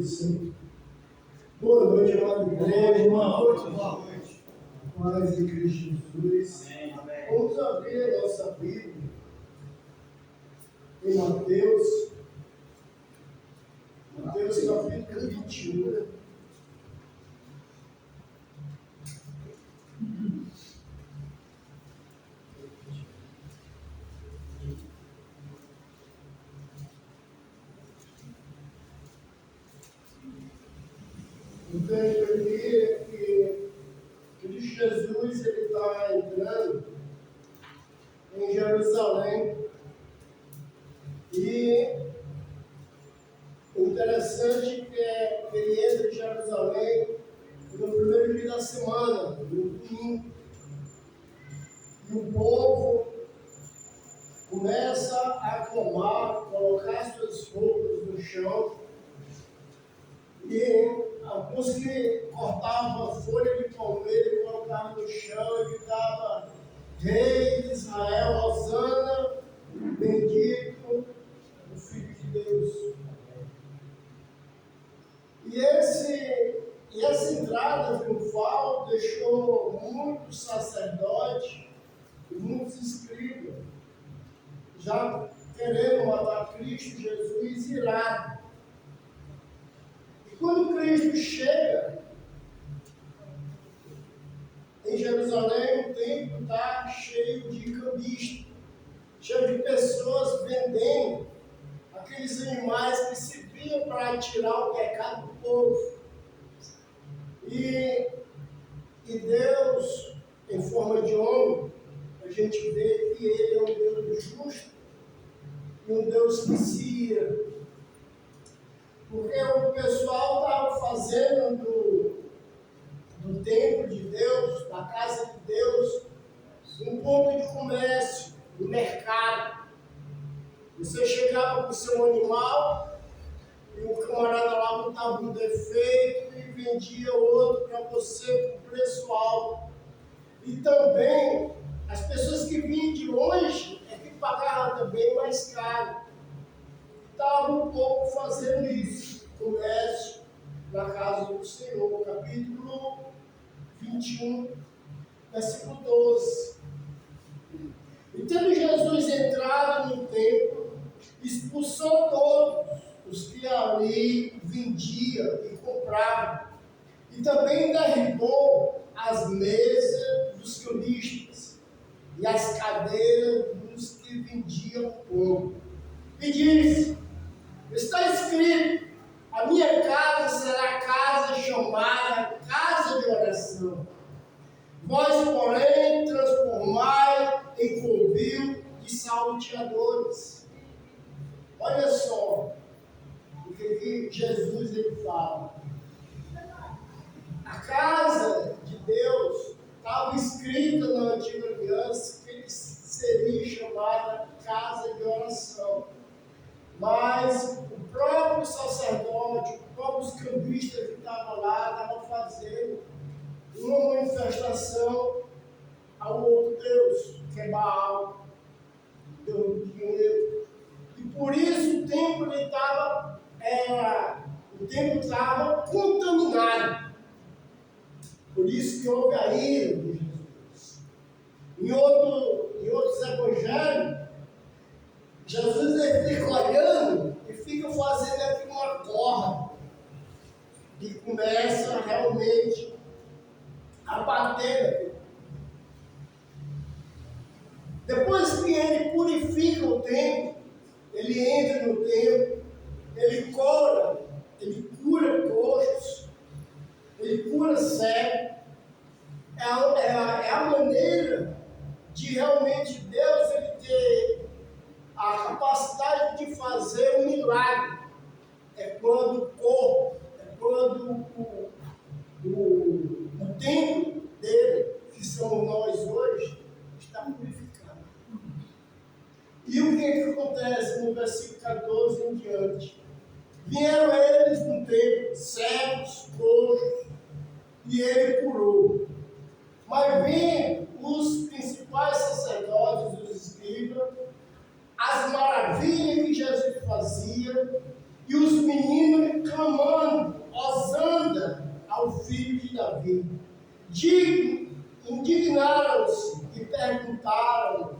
Sim. Boa noite, amada igreja. Boa noite. Paz de Cristo Jesus. Amém. Vamos abrir a nossa Bíblia em Mateus capítulo 21. Então, eu queria que Cristo Jesus está entrando em Jerusalém. E o interessante é que ele entra em Jerusalém no primeiro dia da semana, no domingo. E o povo começa a aclamar, colocar suas roupas no chão. E alguns que cortavam a folha de palmeira e colocavam no chão e gritava: Rei de Israel, Hosana, bendito o Filho de Deus. E essa entrada triunfal deixou muitos sacerdotes e muitos escribas já querendo matar Cristo Jesus irado. E quando Cristo chega em Jerusalém, o templo está cheio de cambistas, cheio de pessoas vendendo aqueles animais que serviam para tirar o pecado do povo. E Deus, em forma de homem, a gente vê que Ele é um Deus justo e um Deus que se ira. Porque o pessoal estava fazendo do templo de Deus, da casa de Deus, um ponto de comércio, um mercado. Você chegava com o seu animal e o camarada lá botava um defeito e vendia outro para você com preço alto. E também as pessoas que vinham de longe é que pagavam também mais caro. Estavam um pouco fazendo isso, comércio na casa do Senhor, capítulo 21, versículo 12. E tendo Jesus entrado no templo, expulsou todos os que ali vendiam e compravam, e também derribou as mesas dos cambistas e as cadeiras dos que vendiam pão. E disse: está escrito, a minha casa será casa chamada casa de oração. Vós, porém, transformai em covil de salteadores. Olha só o que Jesus ele fala. A casa de Deus estava escrita na antiga aliança que ele seria chamada casa de oração. Mas o próprio sacerdote, o próprio cambista que estava lá, estava fazendo uma manifestação ao outro Deus, que é Baal, Deus do dinheiro. E por isso o templo estava contaminado. Por isso que houve a ira de Jesus. Em outros evangelhos, Jesus ele fica olhando e fica fazendo aqui uma corda e começa realmente a bater. Depois que ele purifica o templo, ele entra no templo, ele cura coxos, ele cura cego. É a maneira de realmente Deus ele ter a capacidade de fazer um milagre. É quando o corpo, é quando o templo dele, que somos nós hoje, está purificado. E o que acontece no versículo 14 em diante? Vieram eles no templo, cegos, coxos, e ele curou. Mas vendo os principais sacerdotes, os escribas, as maravilhas que Jesus fazia, e os meninos clamando, Hosana ao filho de Davi. Indignaram-se e perguntaram: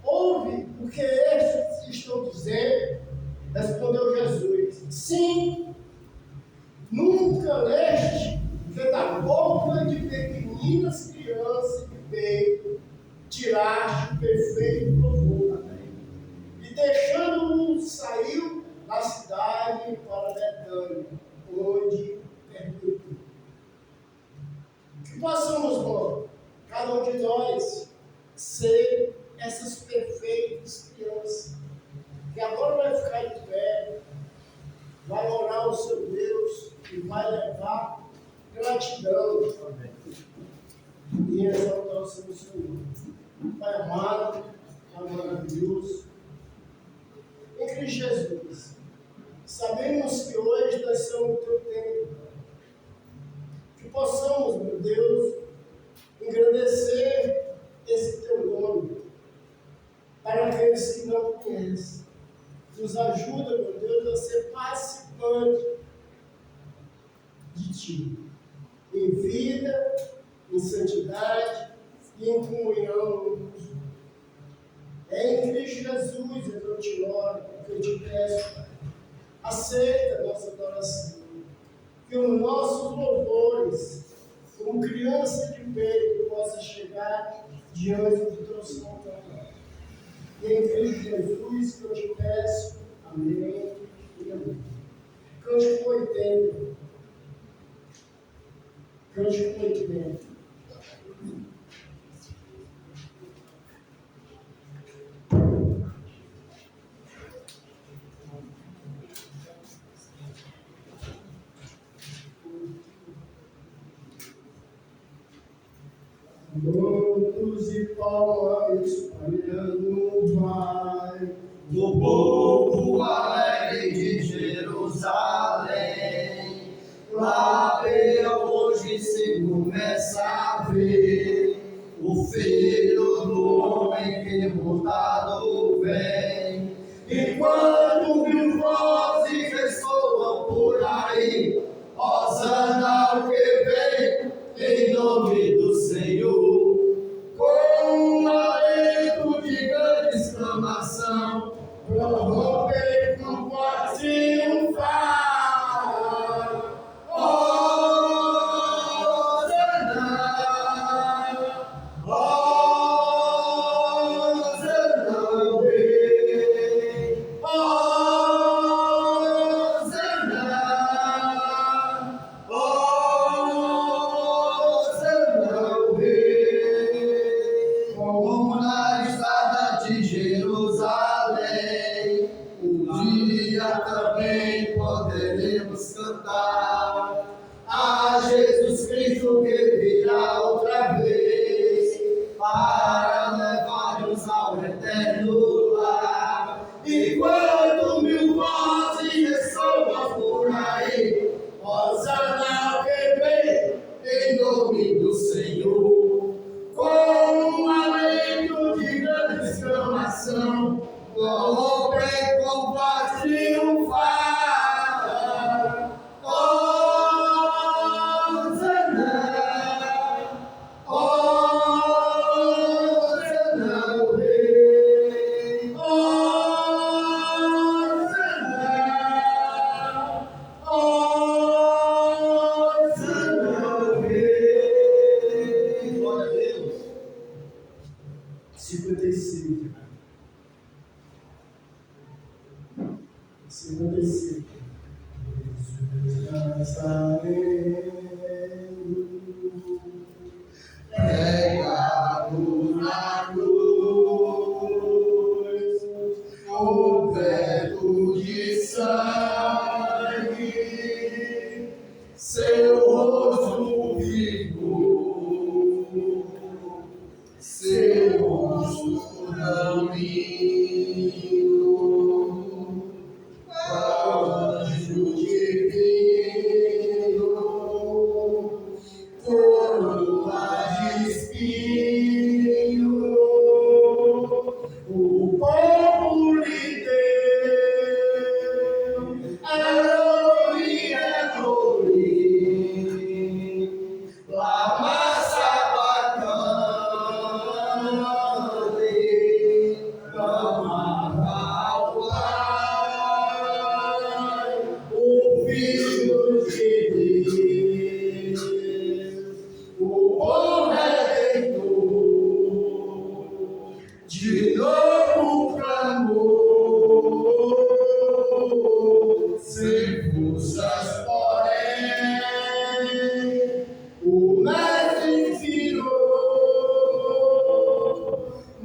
ouve o que estes estão dizendo? Respondeu Jesus: sim, nunca leste que da boca de pequeninas crianças de peito tiraste o perfeito louvor. E deixando-o, saiu da cidade para Betânia, onde perguntou. Que possamos, irmão, cada um de nós, ser essas perfeitas crianças, que agora vai ficar de pé, vai orar ao seu Deus e vai levar gratidão e exaltar o seu Senhor. Pai amado, Pai maravilhoso, em Cristo Jesus, sabemos que hoje nós somos o teu templo, que possamos, meu Deus, engrandecer esse teu nome para aqueles que não conhecem. Nos ajuda, meu Deus, a ser participante de Ti, em vida, em santidade e em comunhão. É em Cristo Jesus que eu te oro, que eu te peço, aceita a nossa adoração, que os nossos louvores, como criança de peito, possa chegar diante do teu santo nome. E em Cristo Jesus que eu te peço, amém e amém. Cântico 80. Cântico 80. Todos e palmas espalhando vai o povo alegre de Jerusalém. Lá hoje se começa a ver o Filho do Homem que mudado vem. Enquanto mil vozes ressoam por aí, Hosana ao que vem, em nome do Senhor. Com um alento de grande exclamação, prorrompe com voz triunfal. Hosana, Hosana ao Rei. Hosana, Hosana ao Rei. Como na estrada de Jerusalém, um dia também poderemos cantar a Jesus Cristo que virá outra vez para levar-nos ao eterno lar. Enquanto mil vozes ressoam por aí, Hosana ao que vem, em nome do Senhor. Com um alento de grande exclamação, prorrompem com voz triunfal. Hosana, Hosana ao Rei. Hosana, Hosana ao Rei. Glória a Deus. 55. 55. Jesus Nazareno, Pregado na cruz, coberto de sangue, seu rosto vigor, seu rosto tão lindo, qual anjo divino, coroa de espinho, o povo lhe deu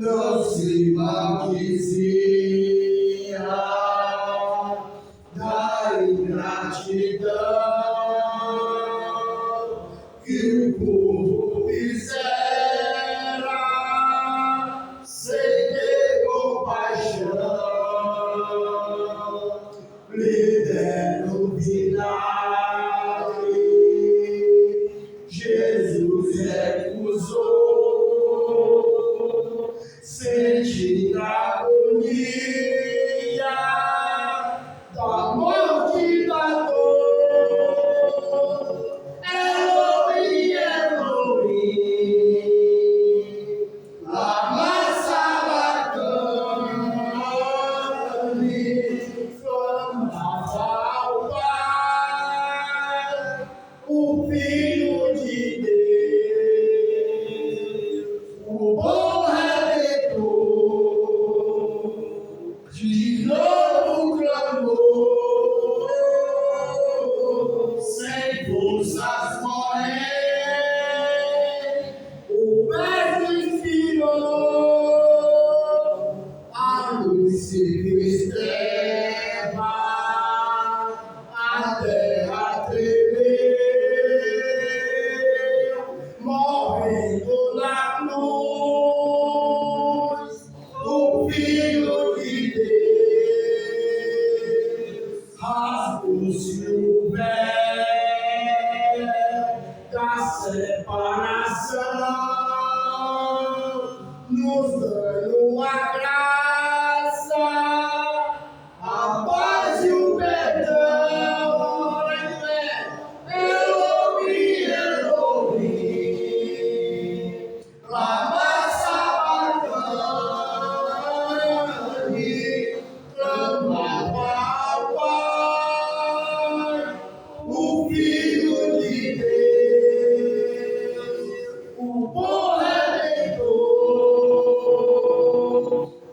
não se maldizia da ingratidão que o povo fizera sem ter compaixão. Lhe deram vinagre, Jesus recusou, sentindo a agonia da morte e da dor. Elohim, Elohim, lama sabachthani, clamava ao Pai, o Filho de Deus, o bom Redentor, de novo clamou, sem forças morrem, o Mestre inspirou, a luz se fez treva, a terra tremeu, morrendo na cruz, o Filho de Deus, rasgou-se o véu da separação, nos dando a graça, a paz e o perdão. Elohim, Elohim, lama sabachthani, clamava ao Pai, o Filho de Deus, o bom Redentor,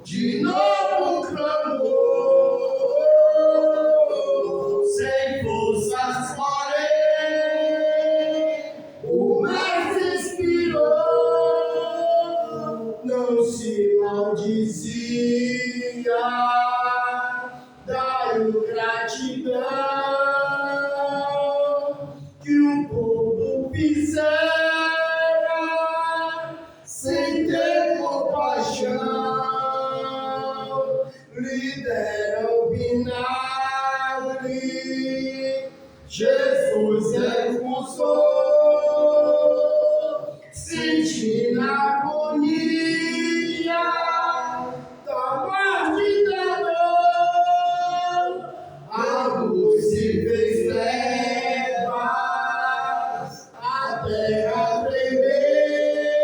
de novo clamou, sem forças morrem, o Mestre inspirou, não se maldizia da ingratidão que o povo fizera sem ter compaixão. Lhe deram vinagre, Jesus recusou, sentindo a agonia da morte e da dor. A luz se fez trevas, a terra tremeu,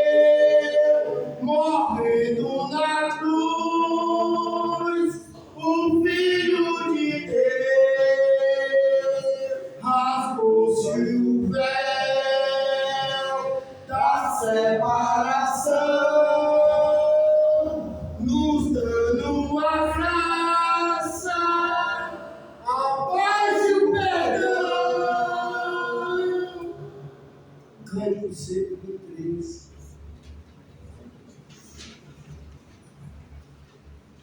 morrendo na cruz, o Filho de Deus, rasgou-se o véu da separação, nos dando a graça, a paz e o perdão. Cântico seco do 3.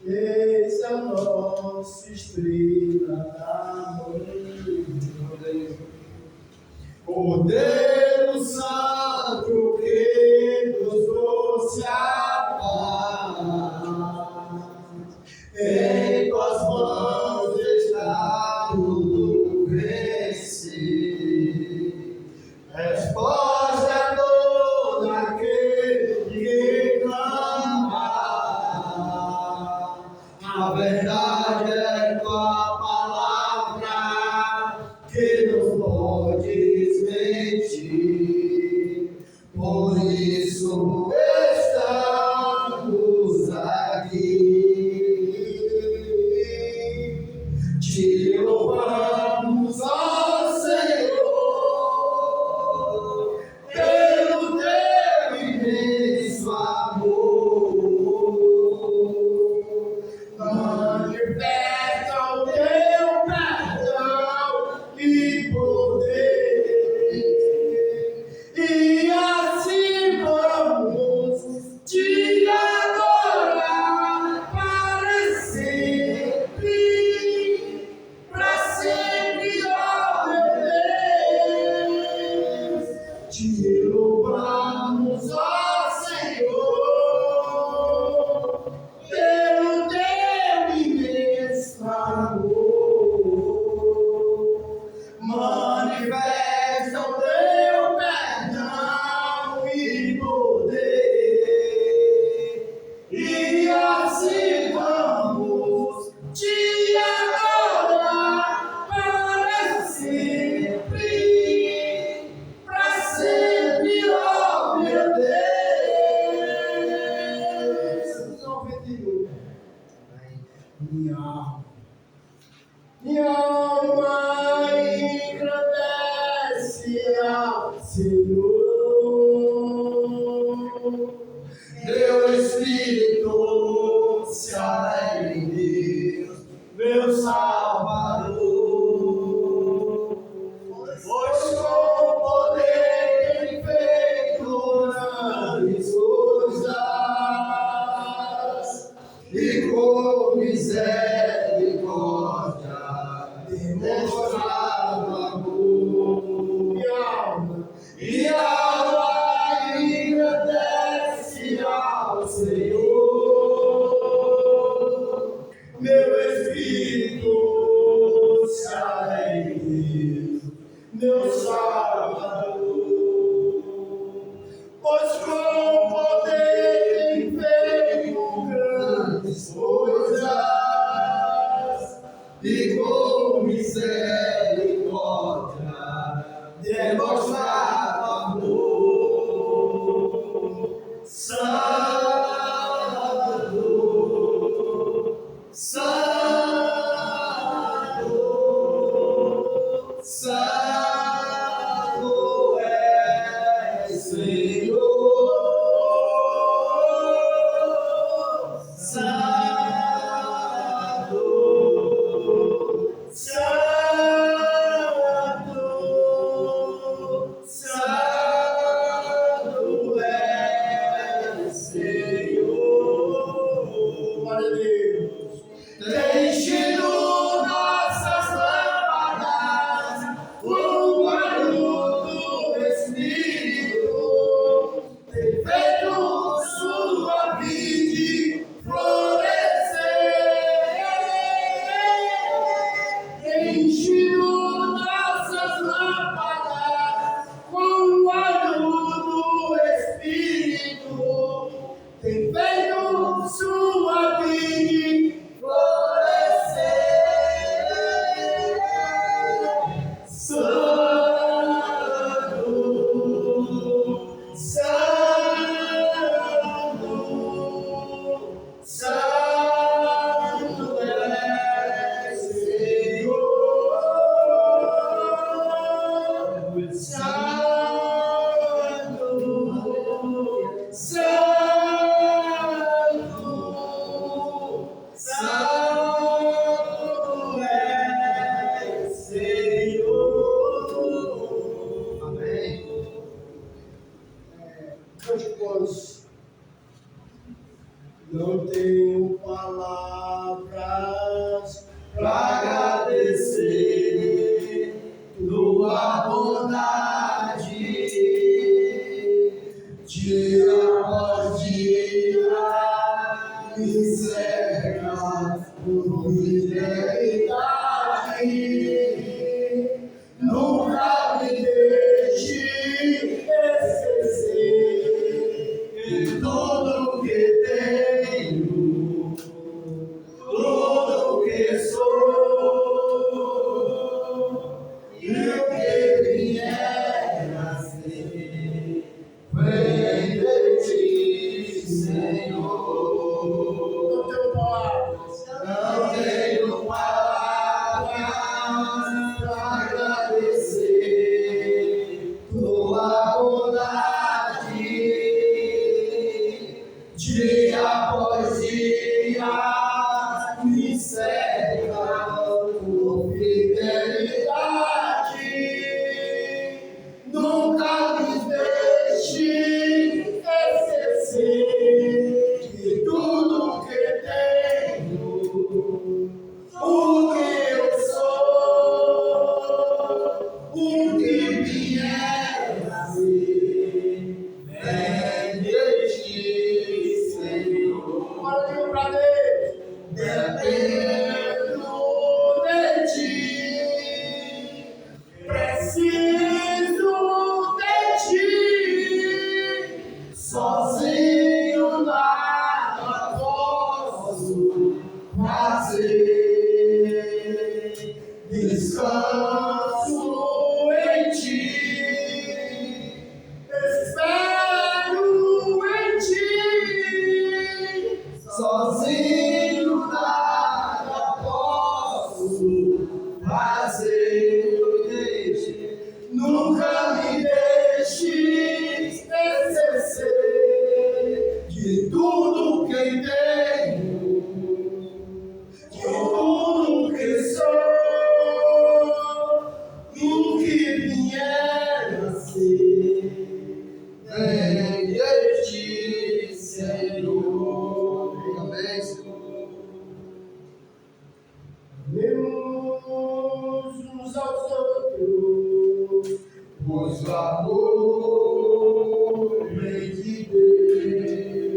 Eis a nossa estrela da manhã, Cordeiro Santo que nos trouxe a paz, em tuas mãos está tudo vencer. Resposta a todo aquele que clama, a verdade é tua palavra que não pode desmentir. Por isso estamos aqui, te louvamos, ó Senhor, pelo teu imenso amor. espírito se alegra em Deus, meu Salvador. Pois com poder tem feito grandes coisas, e com misericórdia demonstrado amor. E a alma agradece ao Senhor. Meu espírito se alegra em Deus, meu Salvador. Pois com poder tem feito grandes coisas, e com misericórdia demonstrado amor. Santo, Santo, Santo é Senhor. Santo, Santo, Santo é Senhor. Glória a Deus. Deixe-no nossas lâmpadas com a luz do Espírito, tem feito sua vide florescer. Enche-no nossas lâmpadas com a luz do Espírito, tem feito sua vide florescer. Santo, Santo, Santo é Senhor. Santo, Santo, Santo é Senhor. Amém. Cânticos. Não tenho palavras Pra agradecer tua bondade, dia após dia, me cercas por fidelidade. Nunca me deixe esquecer que tudo que tenho, tudo que sou, e o que vier a ser, vem de ti, Senhor. não tenho palavras. Não tenho palavras pra agradecer tua bondade, dia após dia, me cerca por fidelidade. Nunca me deixe esquecer que tudo que tenho, o que eu sou, o que vier a ser, vem de ti, Senhor. Glória a Deus. Depende tudo que tenho, tudo que sou, no que vier a ser, vem de ti, Senhor. Amém, Senhor. Amemos uns aos outros, Pois o amor vem de Deus.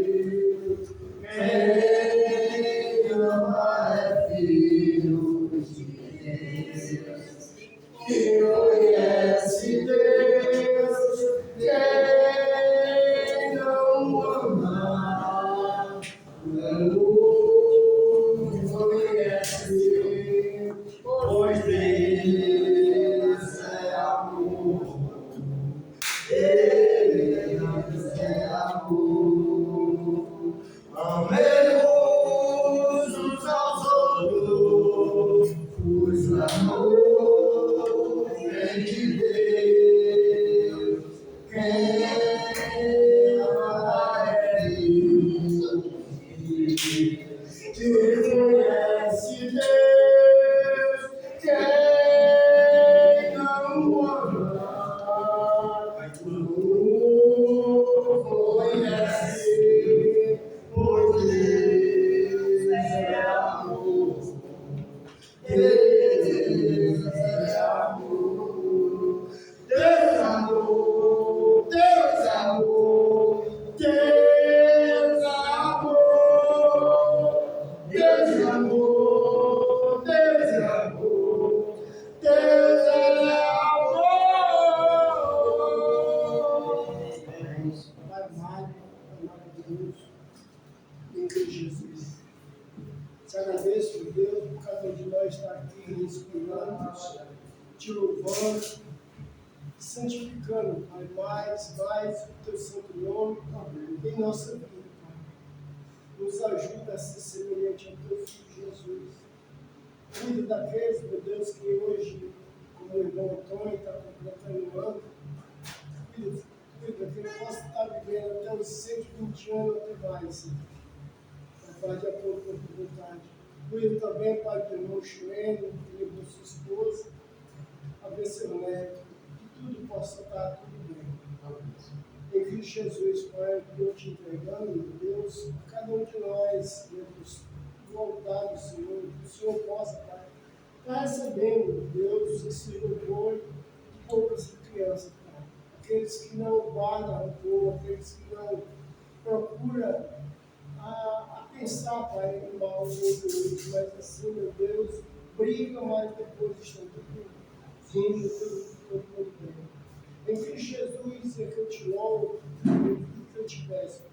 Quem ama é filho de Deus. Quem conhece Deus, quem não ama, não conhece. Pois Deus é amor. Deus é amor. Amemos uns aos outros, pois o amor vem de Deus. Quem ama é filho de Deus. Quem conhece Deus, quem não ama, conhece, pois Deus é amor. Deus é amor. Deus é amor. Deus é amor. Deus é amor. Deus é amor. Deus é amor. Deus é amor. Pai amado, maravilhoso, em Cristo Jesus. Te agradeço, meu Deus, por cada um de nós estar aqui respirando, te louvando, santificando, Pai, mais o teu santo nome em nossa vida, Pai. Nos ajuda a ser semelhante ao teu Filho Jesus. Cuida daqueles, meu Deus, que hoje, como o irmão Antônio está completando o ano, cuida que ele possa estar vivendo até os 120 anos até mais, Senhor. Pai, de acordo com a tua vontade. Cuida também, Pai, do irmão Chueno, cuida da sua esposa, abençoe seu neto, que tudo possa estar tudo bem. Em Cristo Jesus, Pai, eu estou te entregando, meu Deus, a cada um de nós, Deus, do altar do Senhor, que o Senhor possa, Pai, estar recebendo, Deus, esse louvor de poucas crianças, Pai. Aqueles que não guardam rancor, aqueles que não procuram a pensar, Pai, no mal do outro, mas assim, meu Deus, briga, mas depois estão tudo vindo, tudo bem. Em Cristo Jesus é que eu te louvo, é que eu te peço, Pai.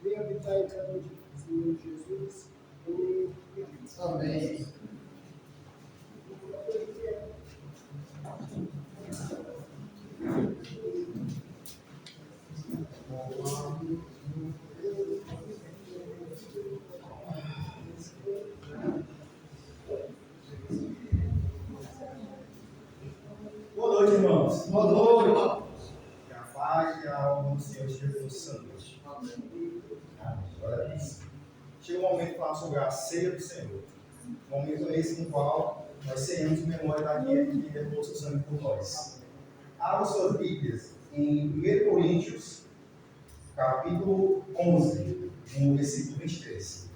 Venha habitar em cada um de nós, Senhor Jesus. Amém. Amém. Boa noite, irmãos. Boa noite. Que a paz e a honra do Senhor esteja com vocês. Glória a Deus. Chega o momento de falar sobre a ceia do Senhor. Momento esse no qual nós ceamos em memória daquele que derramou seu sangue por nós. Abra suas Bíblias em 1 Coríntios, capítulo 11, no versículo 23.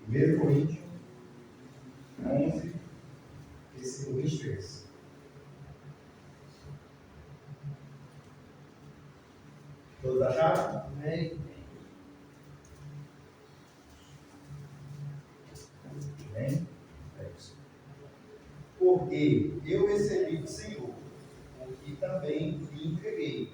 Primeiro Coríntios 11, versículo 23. Todos acharam? Amém. Bem? É isso. Porque eu recebi do Senhor, o que também lhe entreguei,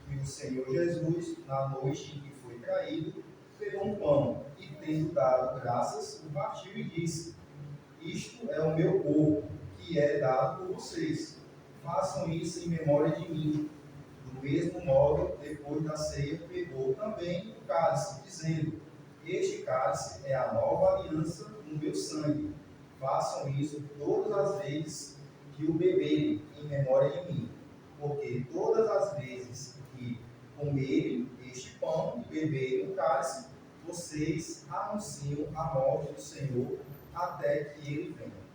que o Senhor Jesus, na noite em que foi traído, pegou um pão e, tendo dado graças, o partiu e disse: Isto é o meu corpo, que é dado por vocês. Façam isso em memória de mim. Do mesmo modo, depois da ceia, pegou também o cálice, dizendo: Este cálice é a nova aliança no meu sangue. Façam isso todas as vezes que o beberem, em memória de mim. Porque todas as vezes que comerem este pão e beberem o cálice, vocês anunciam a morte do Senhor até que ele venha.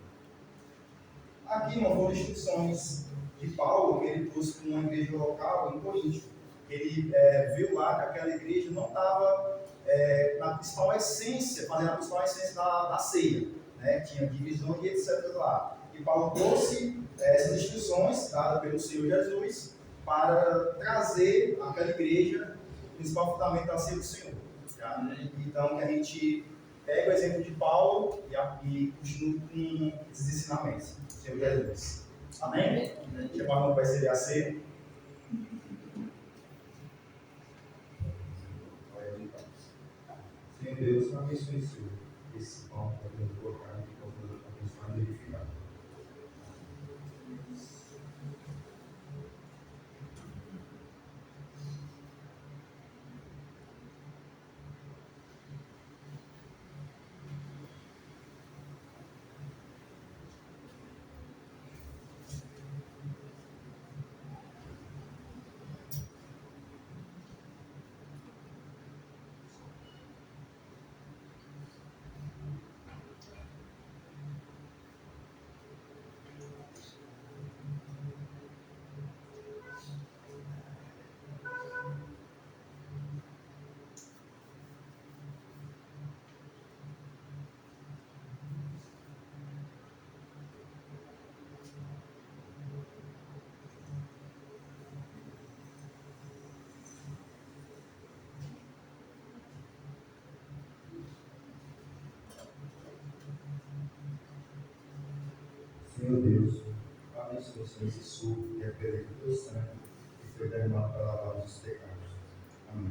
Aqui não foram instruções de Paulo que ele trouxe para uma igreja local em Corinto. Ele viu lá que aquela igreja não estava na principal essência, fazendo a principal essência da ceia, né? Tinha divisões e etc. lá. E Paulo trouxe essas instruções dadas pelo Senhor Jesus para trazer aquela igreja o principal fundamento da ceia do Senhor. Tá? Então, que a gente pega o exemplo de Paulo e continue com esses ensinamentos. Senhor Jesus. Amém? Chegou a mão vai ser a ceia. Senhor Deus, abençoe esse pão para Deus colocar e para abençoar e edificar. Senhor Deus, abençoe esse suco que é pelo teu sangue que foi derramado para lavar os pecados. Amém.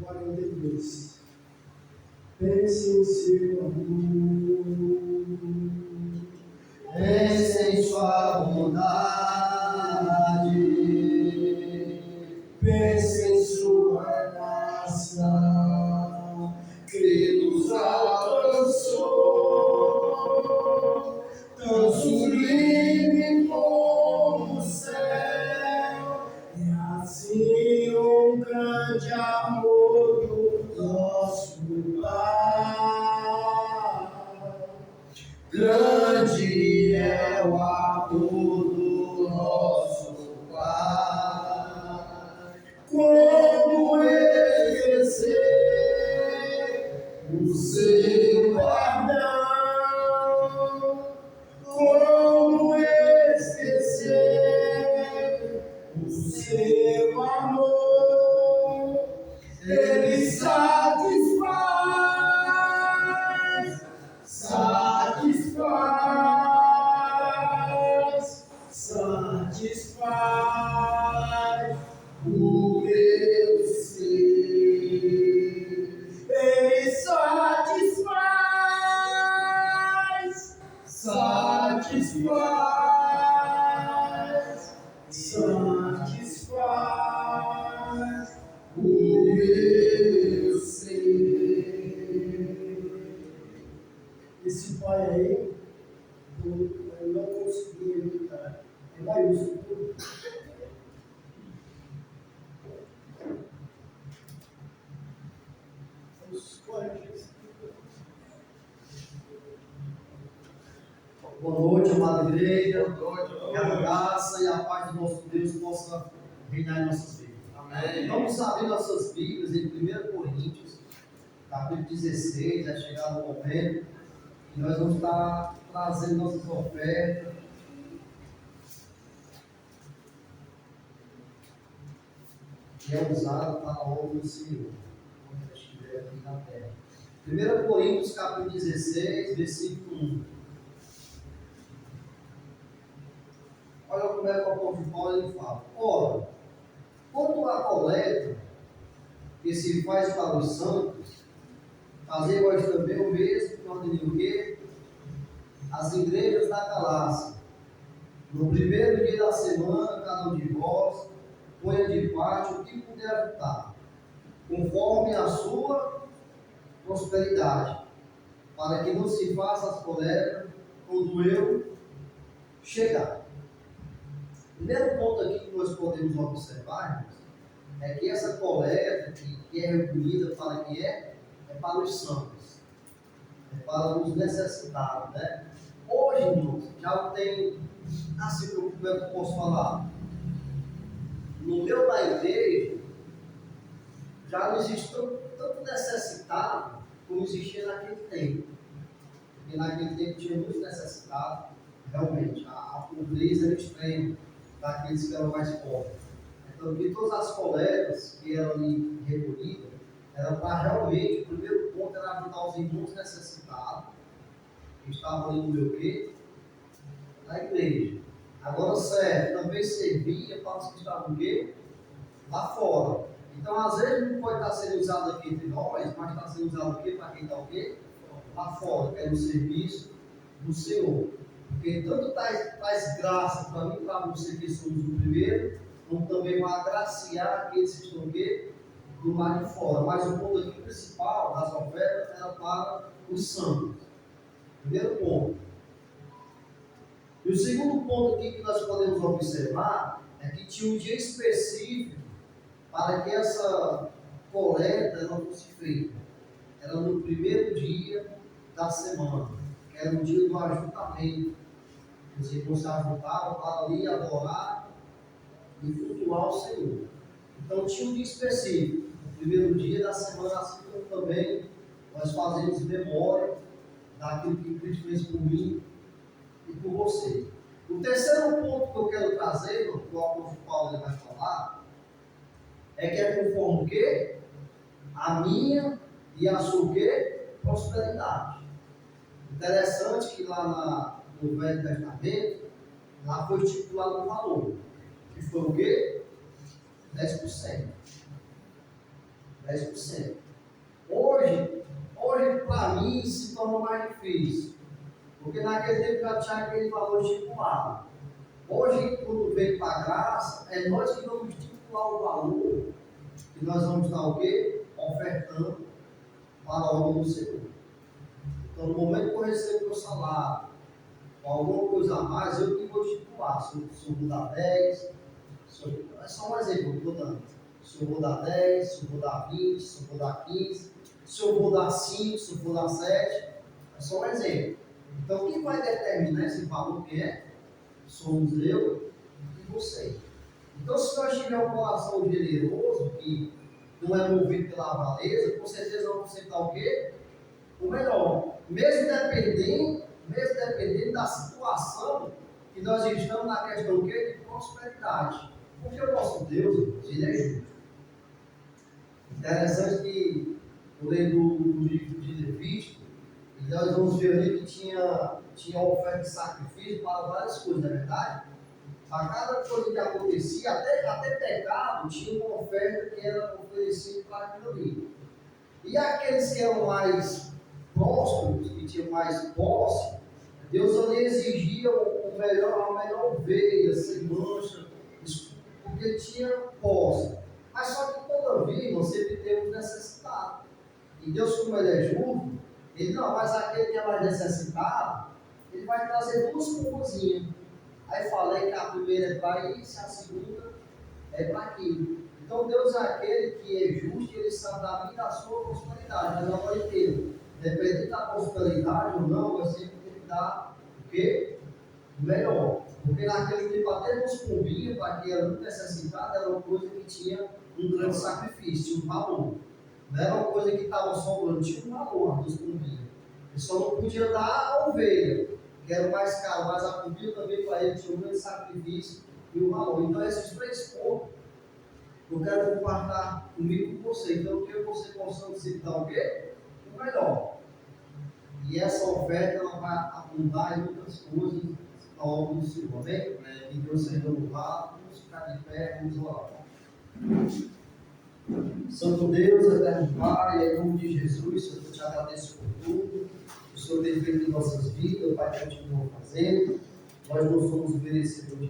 Glória a Deus. Pense em seu amor, pense em sua bondade, pense em sua graça, que nos alcançou, tão sublime como o céu, e assim um grande amor do nosso Pai. Grande é o amor do nosso Pai. Como esquecer o seu perdão? Como esquecer o seu amor? Ele satisfaz, satisfaz, satisfaz. amada igreja, que a graça e a paz do nosso Deus possa reinar em nossas vidas. Amém. Vamos abrir nossas Bíblias em 1 Coríntios, capítulo 16, já chegado o momento que nós vamos estar trazendo nossas ofertas. Que é usado para a obra do Senhor, quando estiver aqui na terra. 1 Coríntios, capítulo 16, versículo 1. Olha como é que o apóstolo Paulo ele fala. Ora, quanto à coleta que se faz para os santos, fazei vós também o mesmo que ordenei o quê? As igrejas da Galácia. No primeiro dia da semana, cada um de vós ponha de parte o que puder ajudar, conforme a sua prosperidade, para que não se faça as coletas quando eu chegar. O primeiro ponto aqui que nós podemos observar, irmãos, é que essa coleta que é recolhida para quem é para os santos, é para os necessitados, né? Hoje, irmãos, já tem, assim como eu posso falar, no meio da igreja, já não existe tanto necessitado como existia naquele tempo. Porque naquele tempo tinha muitos necessitados, realmente, a pobreza era extrema daqueles que eram mais pobres. Então, que todas as coletas que eram ali recolhidas, era para realmente, o primeiro ponto era ajudar os irmãos necessitados, que estavam ali no meu quê? Na igreja. Agora, certo, também servia para os que estavam o quê? Lá fora. Então, às vezes, não pode estar sendo usado aqui entre nós, mas está sendo usado o quê? Para quem está o quê? Lá fora, que é no serviço do Senhor. Porque tanto traz graça para mim e para você que somos o primeiro, como também vai agraciar aqueles que estão o quê? Do lado de fora. Mas o ponto aqui principal das ofertas era para os santos. Primeiro ponto. E o segundo ponto aqui que nós podemos observar é que tinha um dia específico para que essa coleta não fosse feita. Era no primeiro dia da semana, que era o dia do ajuntamento. Os irmãos se ajuntavam para ali adorar e cultuar o Senhor. Então tinha um dia específico, no primeiro dia da semana, assim como também nós fazemos memória daquilo que Cristo fez por mim e por você. O terceiro ponto que eu quero trazer, que o apóstolo Paulo vai falar, é que é conforme o quê? A minha e a sua o quê? Prosperidade. Interessante que lá no Velho Testamento, lá foi estipulado um valor, que foi o quê? 10%. 10%. Hoje para mim, se torna mais difícil. Porque naquele tempo já tinha aquele valor estipulado. Hoje, quando vem para a graça, é nós que vamos estipular o valor que nós vamos estar o quê? Ofertando para a obra do Senhor. Então, no momento que eu recebo o meu salário, ou alguma coisa a mais, eu que vou estipular. Se eu vou dar 10, é só um exemplo que eu estou dando. Se eu vou dar 10, se eu vou dar 20, se eu vou dar 15, se eu vou dar 5, se eu vou dar 7, é só um exemplo. Então, quem vai determinar esse valor que é? Somos eu e você. Então, se nós tivermos um coração generoso, que não é movido pela avareza, com certeza vamos aceitar o quê? O melhor. Mesmo dependendo da situação que nós estamos na questão quê? De prosperidade. Porque o nosso Deus, ele é justo. Interessante que eu leio do livro de Levítico, e nós vamos ver ali que tinha oferta de sacrifício para várias coisas, não é verdade? Para cada coisa que acontecia, até pecado, tinha uma oferta que era oferecida para aquilo ali. E aqueles que eram mais prósperos, que tinham mais posse, Deus ali exigia a melhor ovelha, sem mancha, porque ele tinha posse. Mas só que todavia, nós sempre temos necessidade. E Deus, como ele é justo, ele não, mas aquele que é mais necessitado, ele vai trazer duas pombazinhas. Aí falei que a primeira é para isso, a segunda é para aquilo. Então Deus é aquele que é justo e ele sabe da minha e da sua prosperidade, mas não inteiro. Dependendo da prosperidade ou não, vai sempre ter que dar o quê? melhor. Porque naquele tempo, até nos pombinhos, para quem era muito necessitado, era uma coisa que tinha um grande sacrifício, tinha um valor. Não era uma coisa que estava sobrando, tinha um valor dos pombinhos. Ele só não podia dar a ovelha, que era o mais caro, mas a pombinha também para ele tinha um grande sacrifício e um valor. Então, esses 3 pontos eu quero compartilhar comigo com você. Então, que você possa se dar o quê? O melhor. E essa oferta ela vai abundar em outras coisas ao longo do Senhor. Amém? Que Deus seja louvado. Vamos ficar de pé, vamos orar. Santo Deus, eterno Pai, em nome de Jesus, Senhor, eu te agradeço por tudo. O Senhor tem feito em nossas vidas, o Pai continua fazendo. Nós não somos merecedores